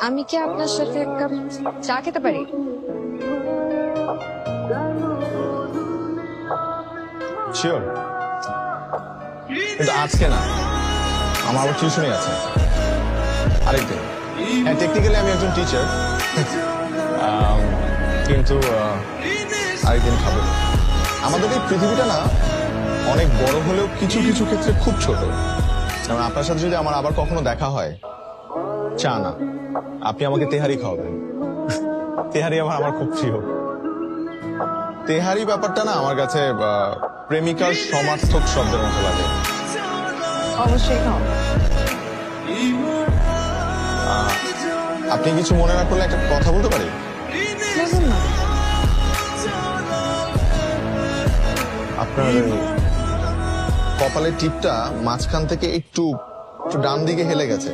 আমি কি আপনার সাথে এক কাপ চা খেতে পারি? শিওর, কিন্তু আজকে না, আমার আবার টিউশনই আছে আরেকদিন। হ্যাঁ, টেকনিক্যালি আমি একজন টিচার, কিন্তু আরেকদিন খাবো। আমাদের এই পৃথিবীটা না অনেক বড় হলেও কিছু কিছু ক্ষেত্রে খুব ছোট। যেমন আপনার সাথে যদি আমার আবার কখনো দেখা হয়, চা না, আপনি আমাকে তেহারি খাওয়াবেন। তেহারি আমার খুব প্রিয়। তেহারি ব্যাপারটা না আমার কাছে প্রেমিকার সমার্থক শব্দের মতো লাগে। অবশ্যই খাও। আপনি কিছু মনে না করলে একটা কথা বলতে পারি? বলুন না। আপনার কপালের টিপটা মাঝখান থেকে একটু একটু ডান দিকে হেলে গেছে।